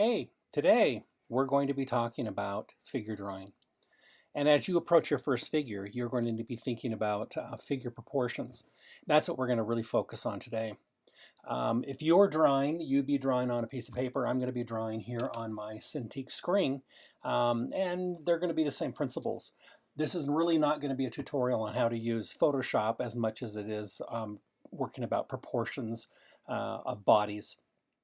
Hey, today we're going to be talking about figure drawing. And as you approach your first figure, you're going to be thinking about figure proportions. That's what we're going to really focus on today. If you're drawing, you'd be drawing on a piece of paper. I'm going to be drawing here on my Cintiq screen, and they're going to be the same principles. This is really not going to be a tutorial on how to use Photoshop as much as it is working about proportions of bodies.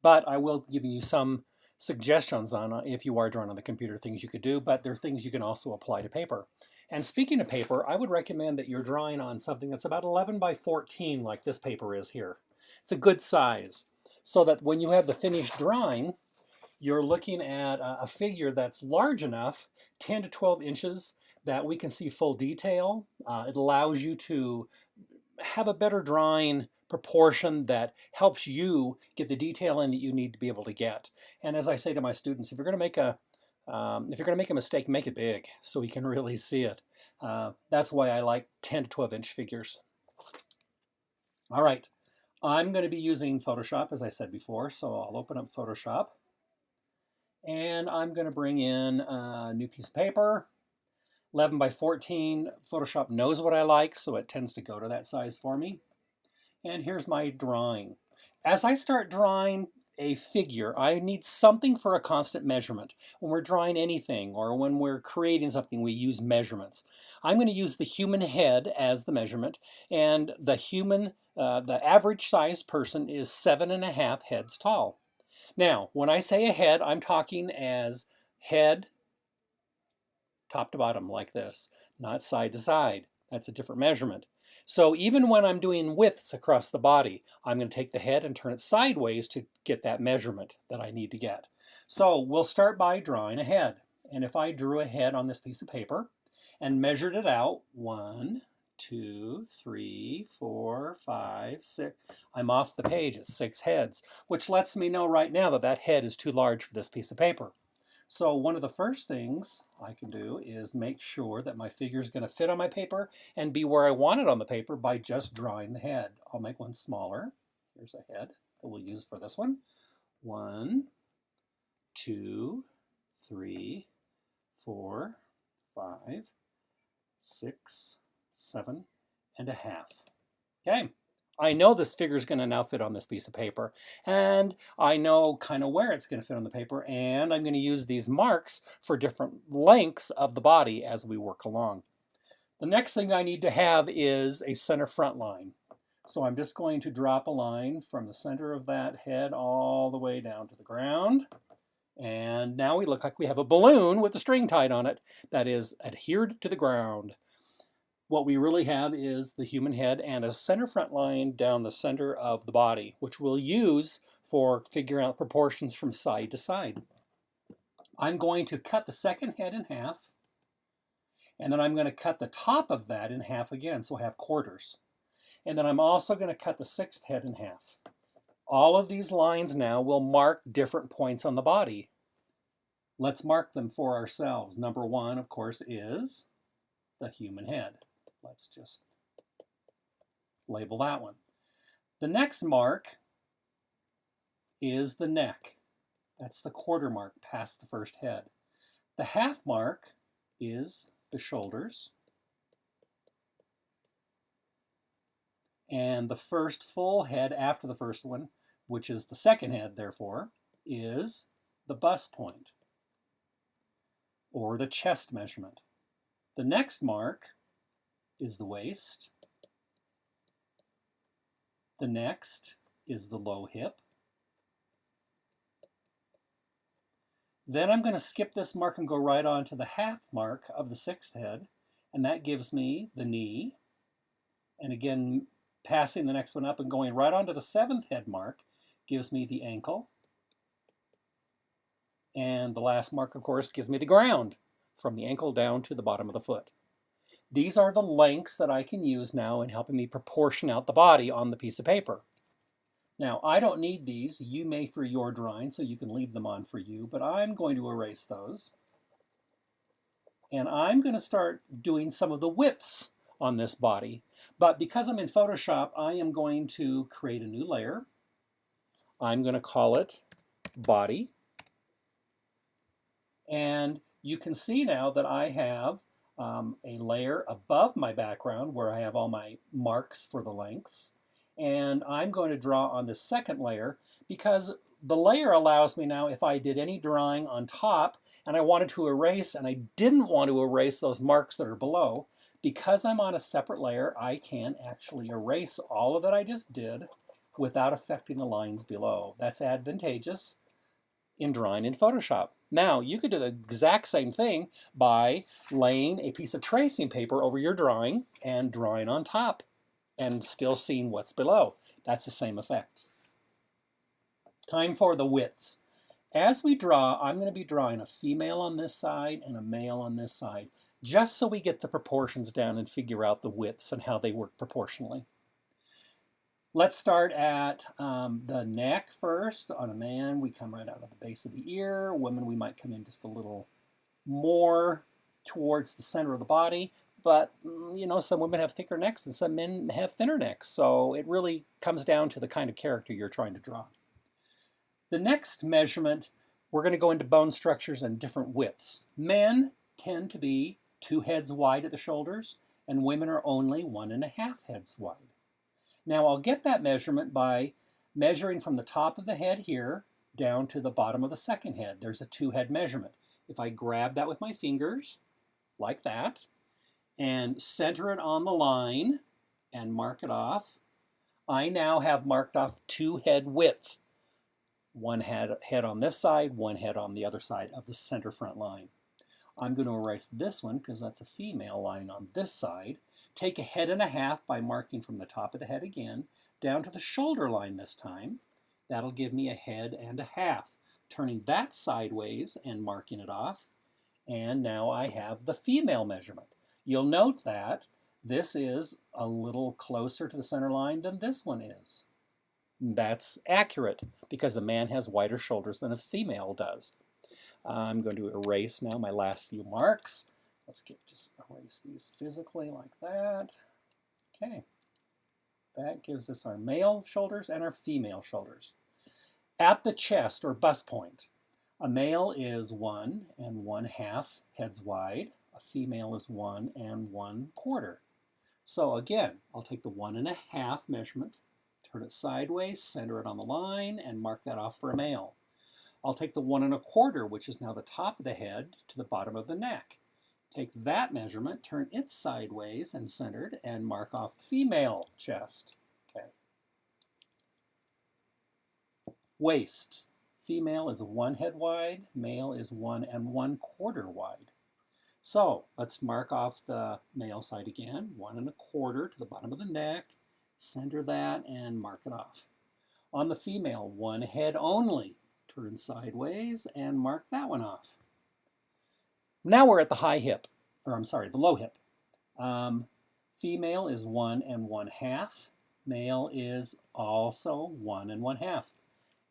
But I will give you some suggestions on if you are drawing on the computer, things you could do, but there are things you can also apply to paper. And speaking of paper, I would recommend that you're drawing on something that's about 11 by 14 like this paper is here. It's a good size so that when you have the finished drawing, you're looking at a figure that's large enough, 10 to 12 inches, that we can see full detail. It allows you to have a better drawing proportion that helps you get the detail in that you need to be able to get. And as I say to my students, if you're going to make a mistake, make it big so we can really see it. That's why I like 10 to 12 inch figures. All right, I'm going to be using Photoshop, as I said before, so I'll open up Photoshop. And I'm going to bring in a new piece of paper. 11 by 14, Photoshop knows what I like, so it tends to go to that size for me. And here's my drawing. As I start drawing a figure, I need something for a constant measurement. When we're drawing anything or when we're creating something, we use measurements. I'm going to use the human head as the measurement, and the average size person is 7.5 heads tall. Now, when I say a head, I'm talking as head, top to bottom, like this, not side to side. That's a different measurement. So even when I'm doing widths across the body, I'm going to take the head and turn it sideways to get that measurement that I need to get. So we'll start by drawing a head. And if I drew a head on this piece of paper and measured it out, 1, 2, 3, 4, 5, 6, I'm off the page at 6 heads, which lets me know right now that that head is too large for this piece of paper. So one of the first things I can do is make sure that my figure is going to fit on my paper and be where I want it on the paper by just drawing the head. I'll make one smaller. Here's a head that we'll use for this one. 1, 2, 3, 4, 5, 6, 7 and a half. Okay. I know this figure is going to now fit on this piece of paper, and I know kind of where it's going to fit on the paper, and I'm going to use these marks for different lengths of the body as we work along. The next thing I need to have is a center front line. So I'm just going to drop a line from the center of that head all the way down to the ground. And now we look like we have a balloon with a string tied on it that is adhered to the ground. What we really have is the human head and a center front line down the center of the body, which we'll use for figuring out proportions from side to side. I'm going to cut the second head in half, and then I'm going to cut the top of that in half again, so I have quarters. And then I'm also going to cut the sixth head in half. All of these lines now will mark different points on the body. Let's mark them for ourselves. Number 1, of course, is the human head. Let's just label that one. The next mark is the neck. That's the quarter mark past the first head. The half mark is the shoulders. And the first full head after the first one, which is the second head, therefore, is the bust point, or the chest measurement. The next mark is the waist. The next is the low hip. Then I'm going to skip this mark and go right on to the half mark of the sixth head, and that gives me the knee. And again, passing the next one up and going right on to the seventh head mark gives me the ankle. And the last mark, of course, gives me the ground, from the ankle down to the bottom of the foot. These are the lengths that I can use now in helping me proportion out the body on the piece of paper. Now, I don't need these. You may for your drawing, so you can leave them on for you, but I'm going to erase those. And I'm going to start doing some of the widths on this body. But because I'm in Photoshop, I am going to create a new layer. I'm going to call it Body. And you can see now that I have a layer above my background where I have all my marks for the lengths. And I'm going to draw on the second layer because the layer allows me now, if I did any drawing on top and I wanted to erase and I didn't want to erase those marks that are below, because I'm on a separate layer, I can actually erase all of that I just did without affecting the lines below. That's advantageous in drawing in Photoshop. Now, you could do the exact same thing by laying a piece of tracing paper over your drawing and drawing on top and still seeing what's below. That's the same effect. Time for the widths. As we draw, I'm going to be drawing a female on this side and a male on this side, just so we get the proportions down and figure out the widths and how they work proportionally. Let's start at the neck first. On a man, we come right out of the base of the ear. Women, we might come in just a little more towards the center of the body. But, you know, some women have thicker necks and some men have thinner necks. So it really comes down to the kind of character you're trying to draw. The next measurement, we're going to go into bone structures and different widths. Men tend to be 2 heads wide at the shoulders, and women are only 1.5 heads wide. Now I'll get that measurement by measuring from the top of the head here down to the bottom of the second head. There's a 2-head measurement. If I grab that with my fingers, like that, and center it on the line and mark it off, I now have marked off 2 head width. 1 head on this side, 1 head on the other side of the center front line. I'm going to erase this one because that's a female line on this side. Take 1.5 heads by marking from the top of the head again, down to the shoulder line this time. That'll give me 1.5 heads. Turning that sideways and marking it off. And now I have the female measurement. You'll note that this is a little closer to the center line than this one is. That's accurate because a man has wider shoulders than a female does. I'm going to erase now my last few marks. Let's just erase these physically like that. Okay. That gives us our male shoulders and our female shoulders. At the chest or bust point, a male is 1.5 heads wide. A female is 1.25. So again, I'll take the 1.5 measurement, turn it sideways, center it on the line, and mark that off for a male. I'll take the 1.25, which is now the top of the head, to the bottom of the neck. Take that measurement, turn it sideways and centered, and mark off the female chest. Okay. Waist. Female is 1 head wide, male is 1.25 wide. So let's mark off the male side again, 1.25 to the bottom of the neck, center that, and mark it off. On the female, 1 head only. Turn sideways and mark that one off. Now we're at the high hip, or I'm sorry, the low hip. Female is 1.5. Male is also 1.5.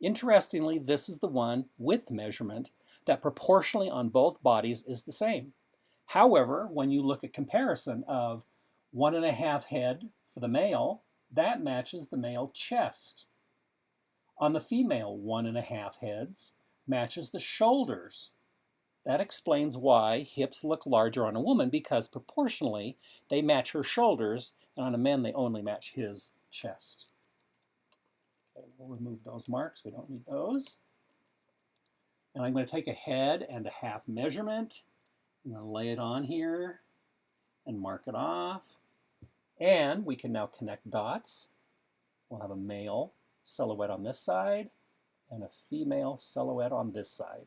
Interestingly, this is the one with measurement that proportionally on both bodies is the same. However, when you look at comparison of 1.5 head for the male, that matches the male chest. On the female, 1.5 heads matches the shoulders. That explains why hips look larger on a woman, because proportionally they match her shoulders, and on a man they only match his chest. Okay, we'll remove those marks. We don't need those. And I'm going to take 1.5 head measurement. I'm going to lay it on here and mark it off. And we can now connect dots. We'll have a male silhouette on this side and a female silhouette on this side.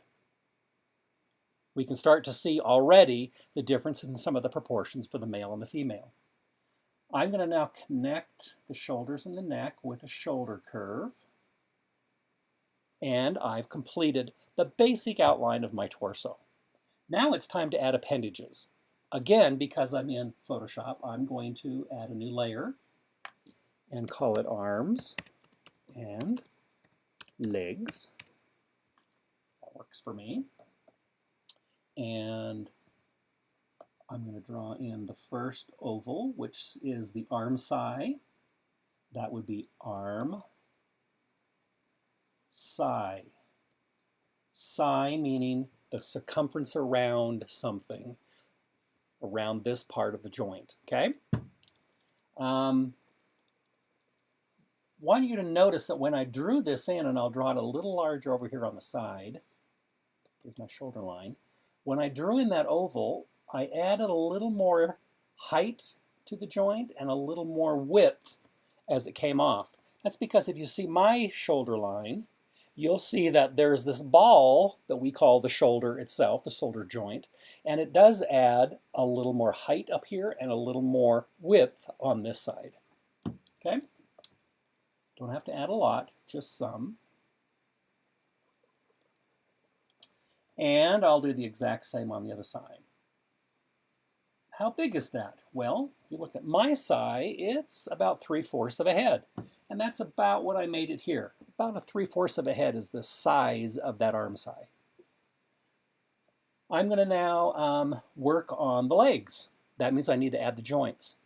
We can start to see already the difference in some of the proportions for the male and the female. I'm going to now connect the shoulders and the neck with a shoulder curve. And I've completed the basic outline of my torso. Now it's time to add appendages. Again, because I'm in Photoshop, I'm going to add a new layer and call it arms and legs. That works for me. And I'm going to draw in the first oval, which is the arm psi. That would be arm psi. Psi meaning the circumference around something, around this part of the joint, okay? Want you to notice that when I drew this in, and I'll draw it a little larger over here on the side, here's my shoulder line. When I drew in that oval, I added a little more height to the joint and a little more width as it came off. That's because if you see my shoulder line, you'll see that there's this ball that we call the shoulder itself, the shoulder joint, and it does add a little more height up here and a little more width on this side. Okay? Don't have to add a lot, just some. And I'll do the exact same on the other side. How big is that? Well, if you look at my side, it's about 3/4 of a head. And that's about what I made it here. About a 3/4 of a head is the size of that arm side. I'm going to now work on the legs. That means I need to add the joints.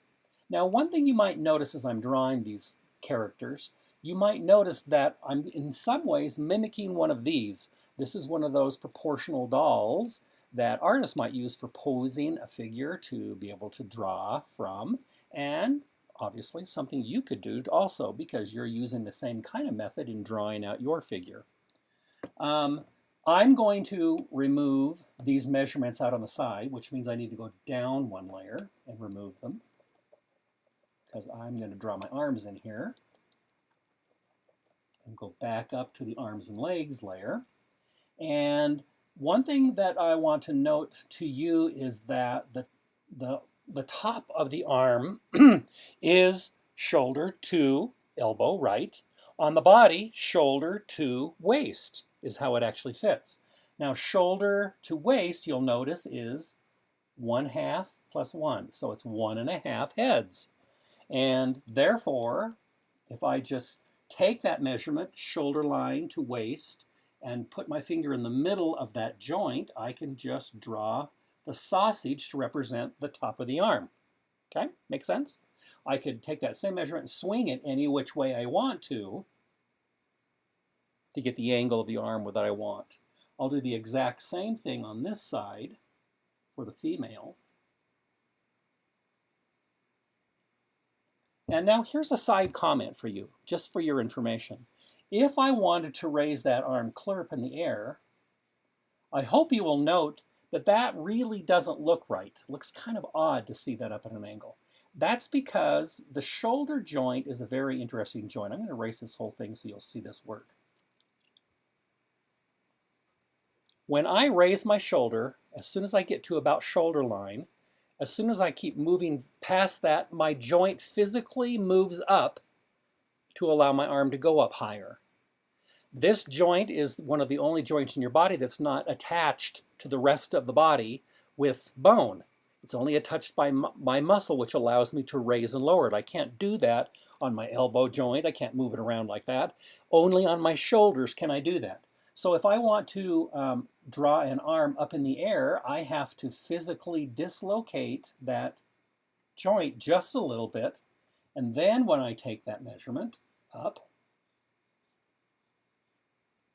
Now, one thing you might notice as I'm drawing these characters, you might notice that I'm in some ways mimicking one of these. This is one of those proportional dolls that artists might use for posing a figure to be able to draw from, and obviously something you could do also because you're using the same kind of method in drawing out your figure. I'm going to remove these measurements out on the side, which means I need to go down one layer and remove them because I'm going to draw my arms in here and go back up to the arms and legs layer. And one thing that I want to note to you is that the top of the arm is shoulder to elbow, right? On the body, shoulder to waist is how it actually fits. Now, shoulder to waist, you'll notice, is 1/2 + 1. So it's 1.5 heads. And therefore, if I just take that measurement, shoulder line to waist, and put my finger in the middle of that joint, I can just draw the sausage to represent the top of the arm. Okay, make sense? I could take that same measurement and swing it any which way I want to get the angle of the arm that I want. I'll do the exact same thing on this side for the female. And now here's a side comment for you, just for your information. If I wanted to raise that arm clear up in the air, I hope you will note that that really doesn't look right. It looks kind of odd to see that up at an angle. That's because the shoulder joint is a very interesting joint. I'm going to erase this whole thing so you'll see this work. When I raise my shoulder, as soon as I get to about shoulder line, as soon as I keep moving past that, my joint physically moves up to allow my arm to go up higher. This joint is one of the only joints in your body that's not attached to the rest of the body with bone. It's only attached by my muscle, which allows me to raise and lower it. I can't do that on my elbow joint. I can't move it around like that. Only on my shoulders can I do that. So if I want to draw an arm up in the air, I have to physically dislocate that joint just a little bit. And then when I take that measurement up,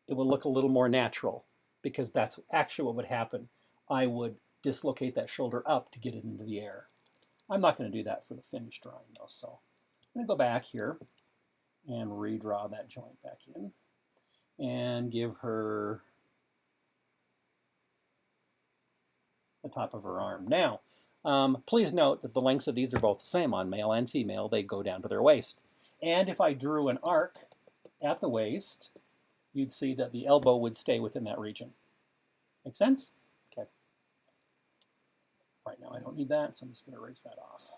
it will look a little more natural because that's actually what would happen. I would dislocate that shoulder up to get it into the air. I'm not going to do that for the finished drawing though, so I'm going to go back here and redraw that joint back in and give her the top of her arm. Now, please note that the lengths of these are both the same on male and female. They go down to their waist. And if I drew an arc at the waist, you'd see that the elbow would stay within that region. Make sense? Okay. Right now I don't need that, so I'm just going to erase that off.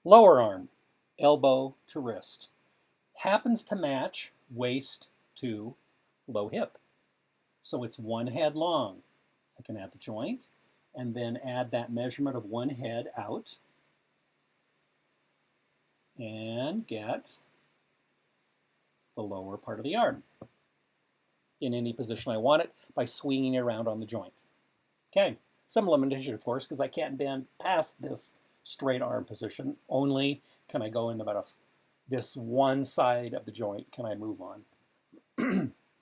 Lower arm, elbow to wrist. Happens to match waist to low hip. So it's 1 head long. I can add the joint and then add that measurement of 1 head out and get the lower part of the arm in any position I want it by swinging it around on the joint. Okay, some limitation, of course, because I can't bend past this straight arm position. Only can I go in about this one side of the joint can I move on.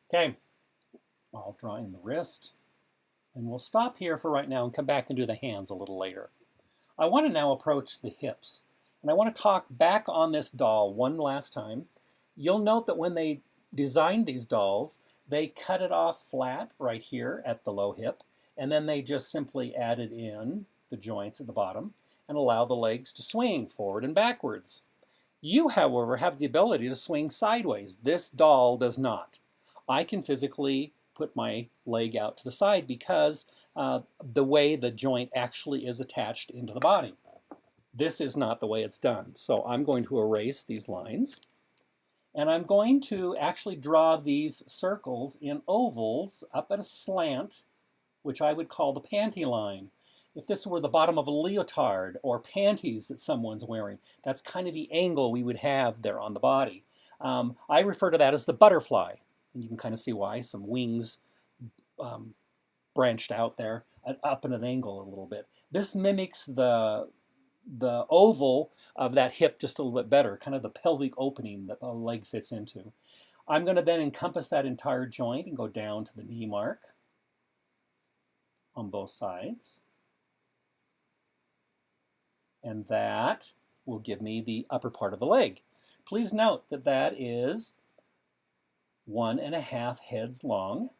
Okay, I'll draw in the wrist. And we'll stop here for right now and come back and do the hands a little later. I want to now approach the hips. And I want to talk back on this doll one last time. You'll note that when they designed these dolls, they cut it off flat right here at the low hip, and then they just simply added in the joints at the bottom and allow the legs to swing forward and backwards. You, however, have the ability to swing sideways. This doll does not. I can physically put my leg out to the side because the way the joint actually is attached into the body. This is not the way it's done. So I'm going to erase these lines. And I'm going to actually draw these circles in ovals up at a slant, which I would call the panty line. If this were the bottom of a leotard or panties that someone's wearing, that's kind of the angle we would have there on the body. I refer to that as the butterfly. And you can kind of see why. Some wings branched out there, up at an angle a little bit. This mimics the oval of that hip just a little bit better, kind of the pelvic opening that the leg fits into. I'm going to then encompass that entire joint and go down to the knee mark on both sides. And that will give me the upper part of the leg. Please note that that is 1.5 heads long.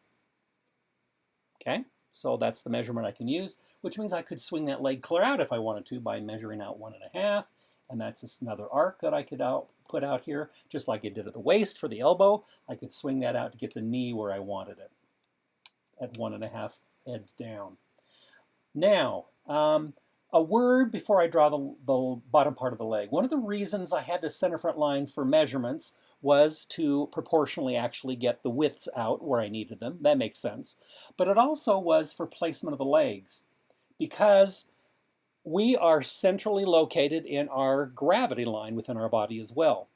Okay, so that's the measurement I can use, which means I could swing that leg clear out if I wanted to by measuring out 1.5, and that's another arc that I could put out here, just like I did at the waist for the elbow. I could swing that out to get the knee where I wanted it, at 1.5 heads down. Now, a word before I draw the bottom part of the leg. One of the reasons I had the center front line for measurements was to proportionally actually get the widths out where I needed them. That makes sense. But it also was for placement of the legs, because we are centrally located in our gravity line within our body as well.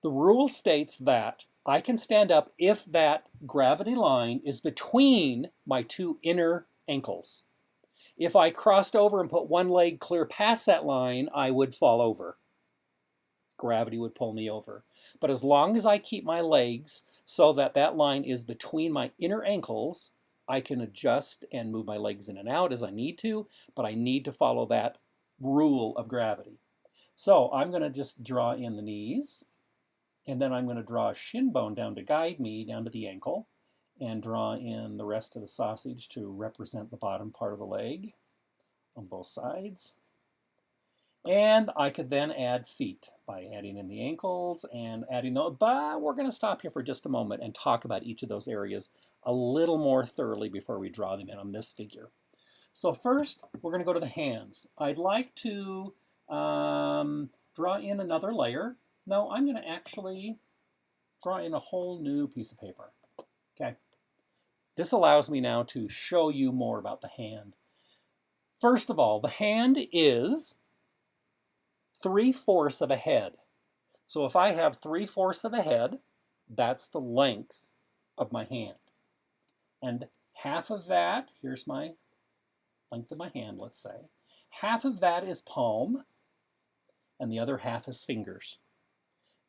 The rule states that I can stand up if that gravity line is between my two inner ankles. If I crossed over and put one leg clear past that line, I would fall over. Gravity would pull me over. But as long as I keep my legs so that that line is between my inner ankles, I can adjust and move my legs in and out as I need to, but I need to follow that rule of gravity. So I'm going to just draw in the knees, and then I'm going to draw a shin bone down to guide me down to the ankle, and draw in the rest of the sausage to represent the bottom part of the leg on both sides. And I could then add feet by adding in the ankles and adding those, but we're going to stop here for just a moment and talk about each of those areas a little more thoroughly before we draw them in on this figure. So first, we're going to go to the hands. I'd like to draw in another layer. No, I'm going to actually draw in a whole new piece of paper. Okay. This allows me now to show you more about the hand. First of all, the hand is 3/4 of a head. So if I have 3/4 of a head, that's the length of my hand. And half of that, here's my length of my hand, let's say. Half of that is palm, and the other half is fingers.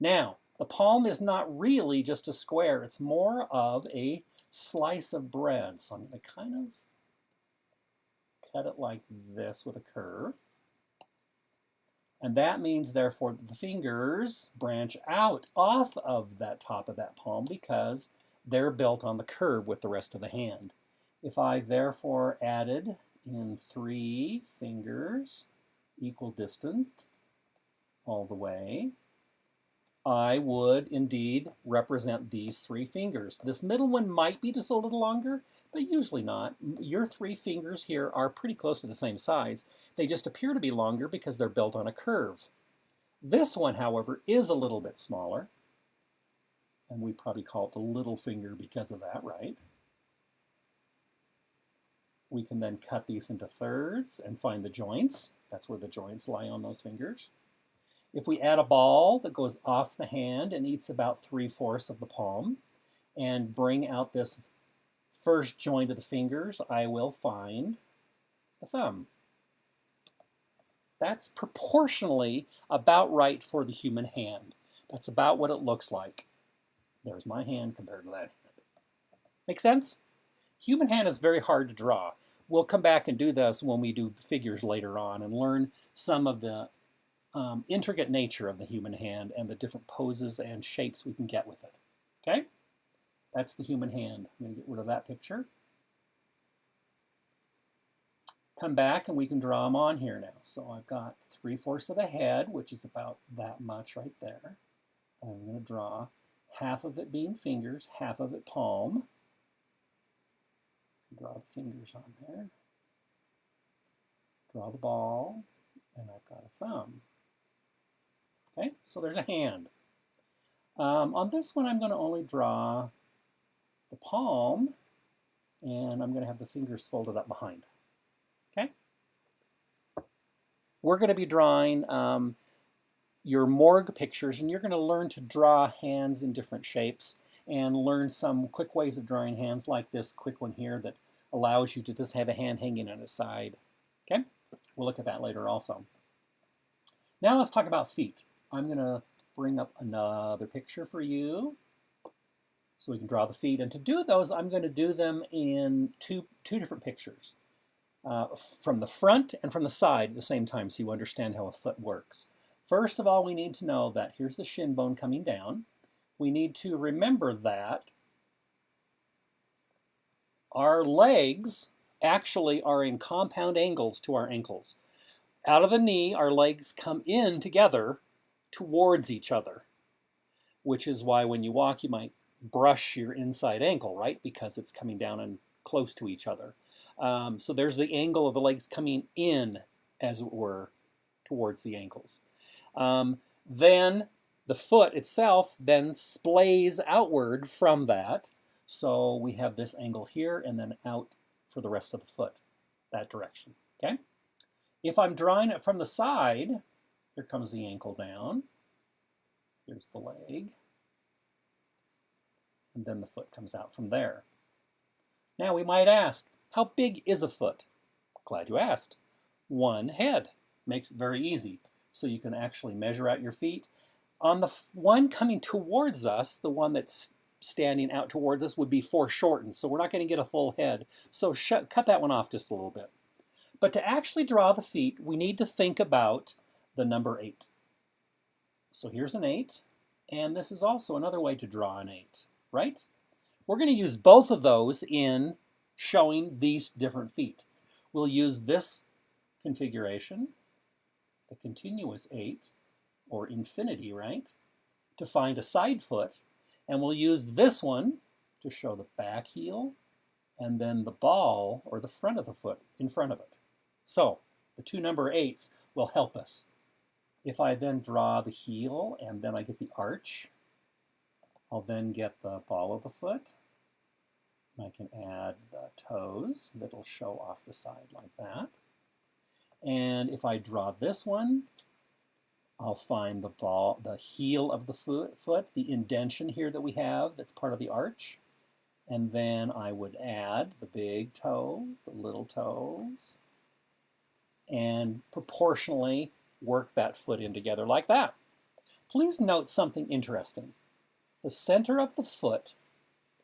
Now, the palm is not really just a square. It's more of a slice of bread. So I'm going to kind of cut it like this with a curve. And that means, therefore, that the fingers branch out off of that top of that palm because they're built on the curve with the rest of the hand. If I, therefore, added in 3 fingers, equal distant all the way, I would indeed represent these 3 fingers. This middle one might be just a little longer, but usually not. Your 3 fingers here are pretty close to the same size. They just appear to be longer because they're built on a curve. This one, however, is a little bit smaller, and we probably call it the little finger because of that, right? We can then cut these into thirds and find the joints. That's where the joints lie on those fingers. If we add a ball that goes off the hand and eats about 3/4 of the palm and bring out this first joint of the fingers, I will find the thumb. That's proportionally about right for the human hand. That's about what it looks like. There's my hand compared to that hand. Make sense? Human hand is very hard to draw. We'll come back and do this when we do figures later on and learn some of the intricate nature of the human hand and the different poses and shapes we can get with it. Okay? That's the human hand. I'm going to get rid of that picture. Come back and we can draw them on here now. So I've got 3/4 of a head, which is about that much right there. I'm going to draw half of it being fingers, half of it palm. Draw the fingers on there. Draw the ball, and I've got a thumb. Okay, so there's a hand. On this one, I'm going to only draw the palm, and I'm going to have the fingers folded up behind. Okay? We're going to be drawing your morgue pictures, and you're going to learn to draw hands in different shapes and learn some quick ways of drawing hands like this quick one here that allows you to just have a hand hanging on its side. Okay? We'll look at that later also. Now let's talk about feet. I'm going to bring up another picture for you so we can draw the feet. And to do those, I'm going to do them in two different pictures. From the front and from the side at the same time so you understand how a foot works. First of all, we need to know that here's the shin bone coming down. We need to remember that our legs actually are in compound angles to our ankles. Out of the knee, our legs come in together towards each other, which is why when you walk, you might brush your inside ankle, right? Because it's coming down and close to each other. So there's the angle of the legs coming in, as it were, towards the ankles. Then the foot itself then splays outward from that. So we have this angle here and then out for the rest of the foot, that direction. Okay? If I'm drawing it from the side, here comes the ankle down. Here's the leg. And then the foot comes out from there. Now we might ask, how big is a foot? Glad you asked. One head. Makes it very easy. So you can actually measure out your feet. On the one coming towards us, the one that's standing out towards us would be foreshortened. So we're not going to get a full head. So cut that one off just a little bit. But to actually draw the feet, we need to think about the number 8. So here's an 8. And this is also another way to draw an 8, right? We're going to use both of those in showing these different feet. We'll use this configuration, the continuous 8, or infinity, right, to find a side foot. And we'll use this one to show the back heel and then the ball, or the front of the foot, in front of it. So the two number 8s will help us. If I then draw the heel and then I get the arch, I'll then get the ball of the foot. I can add the toes that'll show off the side like that. And if I draw this one, I'll find the heel of the foot, the indentation here that we have that's part of the arch. And then I would add the big toe, the little toes, and proportionally work that foot in together like that. Please note something interesting. The center of the foot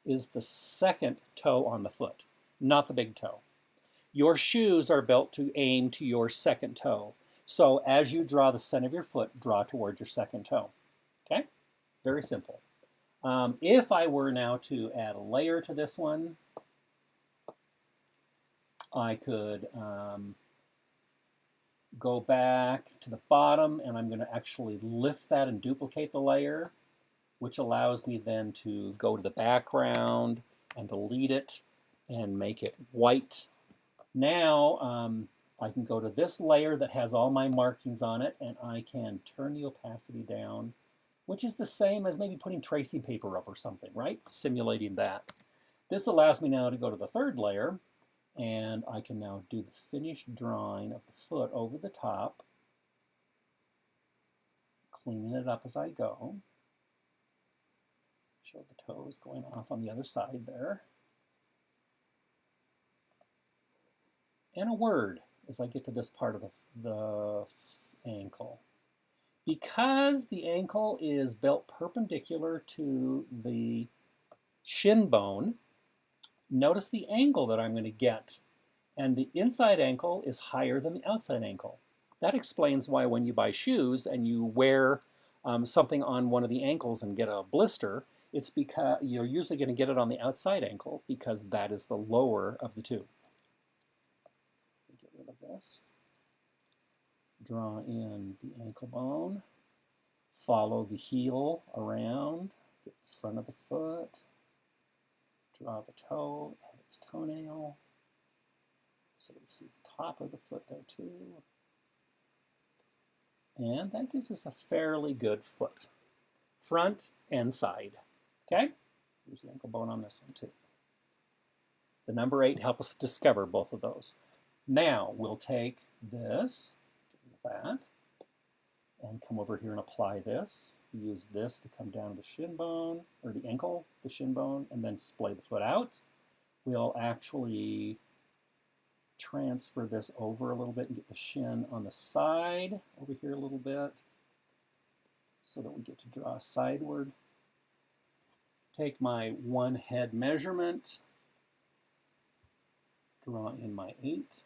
is the second toe on the foot, not the big toe. Your shoes are built to aim to your second toe. So as you draw the center of your foot, draw towards your second toe. Okay? Very simple. If I were now to add a layer to this one, I could go back to the bottom and I'm going to actually lift that and duplicate the layer, which allows me then to go to the background and delete it and make it white. Now I can go to this layer that has all my markings on it and I can turn the opacity down, which is the same as maybe putting tracing paper over something, right? Simulating that. This allows me now to go to the third layer and I can now do the finished drawing of the foot over the top, cleaning it up as I go. Show the toes going off on the other side there. And a word as I get to this part of the ankle. Because the ankle is built perpendicular to the shin bone, Notice the angle that I'm going to get. And the inside ankle is higher than the outside ankle. That explains why when you buy shoes and you wear something on one of the ankles and get a blister, it's because you're usually going to get it on the outside ankle because that is the lower of the two. Get rid of this. Draw in the ankle bone. Follow the heel around. Get the front of the foot. Draw the toe and its toenail. So we see the top of the foot there too. And that gives us a fairly good foot. Front and side. Okay? Here's the ankle bone on this one too. The number 8 helps us discover both of those. Now we'll take this, that, and come over here and apply this. Use this to come down to the shin bone, or the ankle, the shin bone, and then splay the foot out. We'll actually transfer this over a little bit and get the shin on the side over here a little bit so that we get to draw sideward. Take my one head measurement, draw in my 8,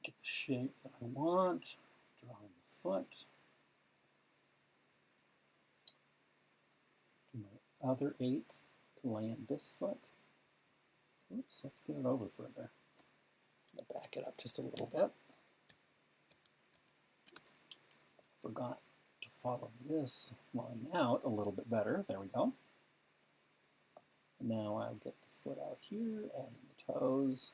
get the shape that I want, draw in the foot, do my other 8 to land this foot. Oops, let's get it over further. Back it up just a little bit. Forgot to follow this line out a little bit better. There we go. Now I'll get the foot out here and the toes.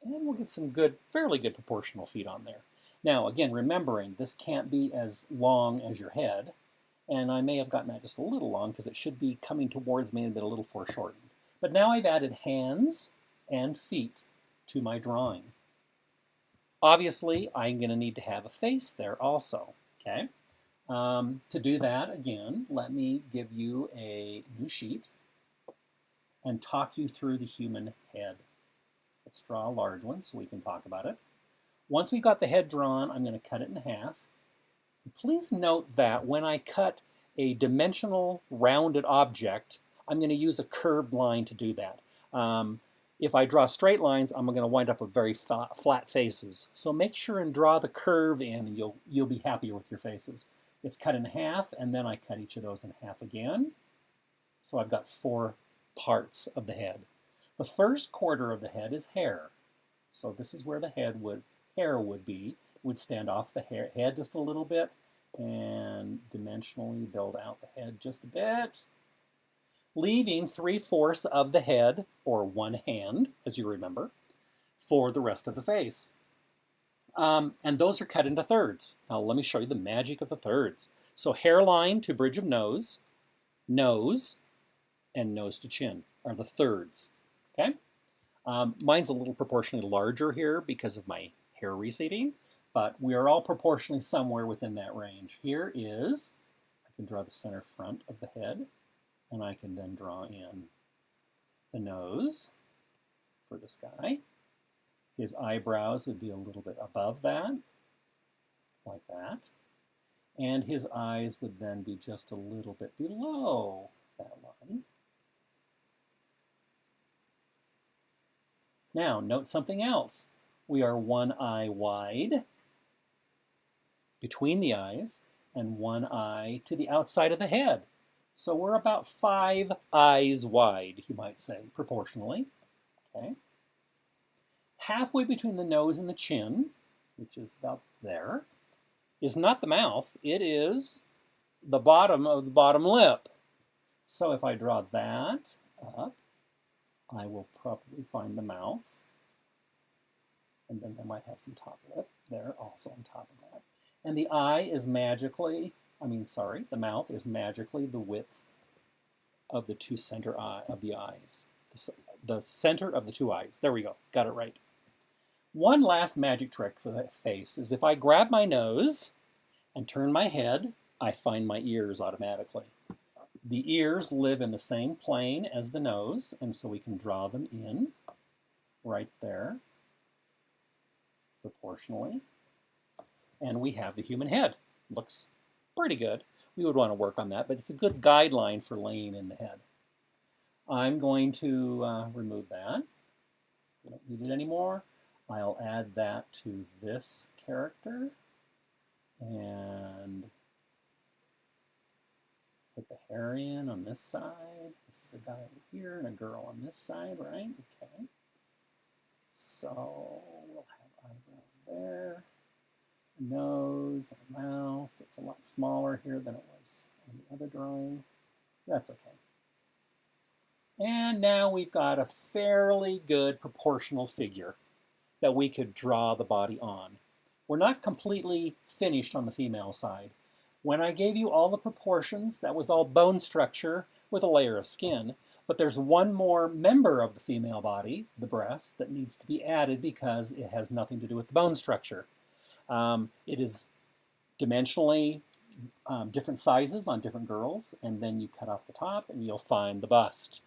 And we'll get some good, fairly good proportional feet on there. Now, again, remembering this can't be as long as your head. And I may have gotten that just a little long because it should be coming towards me and been a little foreshortened. But now I've added hands and feet to my drawing. Obviously, I'm going to need to have a face there also. Okay. To do that, again, let me give you a new sheet and talk you through the human head. Let's draw a large one so we can talk about it. Once we've got the head drawn, I'm going to cut it in half. Please note that when I cut a dimensional rounded object, I'm going to use a curved line to do that. If I draw straight lines, I'm going to wind up with very flat faces. So make sure and draw the curve in, and you'll be happier with your faces. It's cut in half, and then I cut each of those in half again. So I've got 4 parts of the head. The first quarter of the head is hair. So this is where the hair would be. Would stand off the head just a little bit and dimensionally build out the head just a bit, leaving 3/4 of the head, or 1 hand, as you remember, for the rest of the face. And those are cut into thirds. Now let me show you the magic of the thirds. So hairline to bridge of nose, nose, and nose to chin are the thirds. Okay? Mine's a little proportionally larger here because of my hair receding. But we are all proportionally somewhere within that range. Here is, I can draw the center front of the head, and I can then draw in the nose for this guy. His eyebrows would be a little bit above that, like that. And his eyes would then be just a little bit below that line. Now, note something else. We are 1 eye wide between the eyes and 1 eye to the outside of the head. So we're about 5 eyes wide, you might say, proportionally. Okay. Halfway between the nose and the chin, which is about there, is not the mouth. It is the bottom of the bottom lip. So if I draw that up, I will probably find the mouth. And then I might have some top lip there also on top of that. And the eye is magically, the mouth is magically the width of the 2 center of the eyes. The center of the 2 eyes. There we go. Got it right. One last magic trick for that face is if I grab my nose and turn my head, I find my ears automatically. The ears live in the same plane as the nose, and so we can draw them in right there, proportionally. And we have the human head. Looks pretty good. we would want to work on that, but it's a good guideline for laying in the head. I'm going to remove that. We don't need it anymore. I'll add that to this character and put the hair in on this side. This is a guy over here and a girl on this side, right? Okay. So we'll have eyebrows there, a nose, and a mouth. It's a lot smaller here than it was on the other drawing. That's okay. And now we've got a fairly good proportional figure that we could draw the body on. We're not completely finished on the female side. When I gave you all the proportions, that was all bone structure with a layer of skin, but there's one more member of the female body, the breast, that needs to be added because it has nothing to do with the bone structure. It is dimensionally different sizes on different girls, and then you cut off the top and you'll find the bust.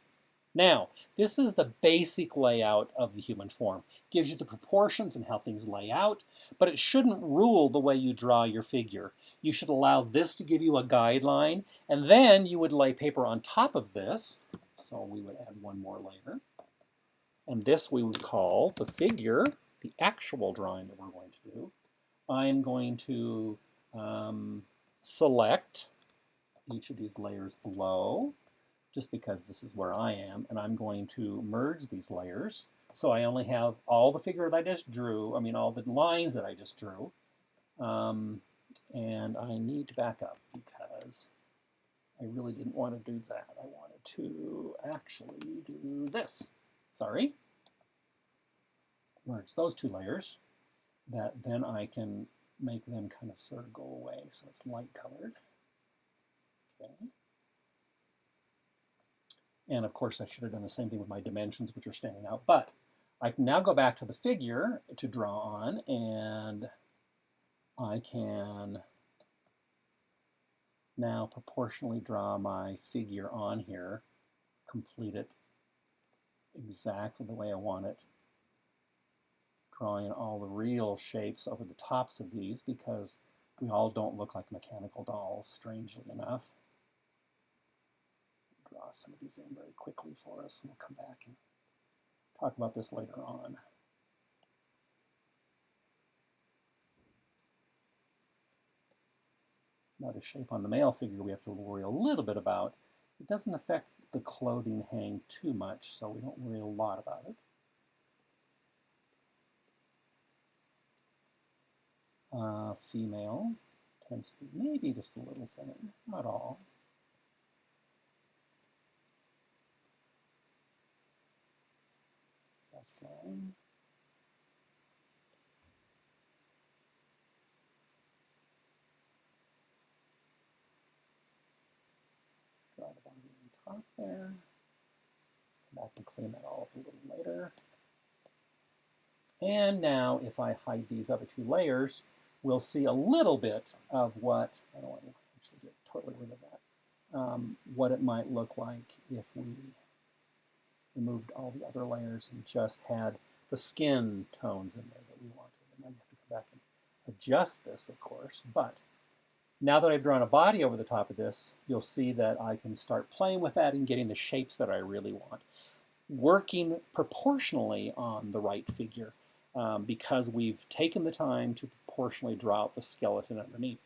Now, this is the basic layout of the human form. It gives you the proportions and how things lay out, but it shouldn't rule the way you draw your figure. You should allow this to give you a guideline, and then you would lay paper on top of this. So we would add one more layer. And this we would call the figure, the actual drawing that we're going to do. I'm going to select each of these layers below, just because this is where I am, and I'm going to merge these layers. So I only have all the figure that I just drew, all the lines that I just drew. And I need to back up because I really didn't want to do that. I wanted to actually do this. Sorry. Merge those two layers. That then I can make them kind of sort of go away, so it's light colored. Okay. And of course, I should have done the same thing with my dimensions, which are standing out. But I can now go back to the figure to draw on, and I can now proportionally draw my figure on here, complete it exactly the way I want it, drawing all the real shapes over the tops of these because we all don't look like mechanical dolls, strangely enough. Draw some of these in very quickly for us, and we'll come back and talk about this later on. Now the shape on the male figure we have to worry a little bit about. It doesn't affect the clothing hang too much, so we don't worry a lot about it. Female tends to be maybe just a little thinner, not all. Bust line. Draw the body on top there. Come back and clean that all up a little later. And now if I hide these other two layers, we'll see a little bit of what, I don't want to actually get totally rid of that, what it might look like if we removed all the other layers and just had the skin tones in there that we wanted. And then you have to come back and adjust this, of course. But now that I've drawn a body over the top of this, you'll see that I can start playing with that and getting the shapes that I really want. Working proportionally on the right figure because we've taken the time to proportionally draw out the skeleton underneath.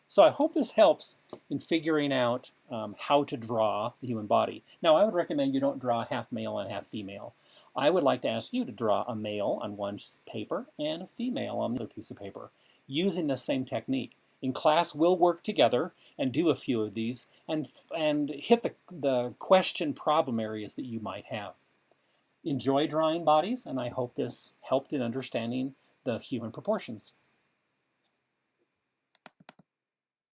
So I hope this helps in figuring out how to draw the human body. Now, I would recommend you don't draw half male and half female. I would like to ask you to draw a male on one paper and a female on the other piece of paper using the same technique. In class, we'll work together and do a few of these and hit the question problem areas that you might have. Enjoy drawing bodies, and I hope this helped in understanding the human proportions.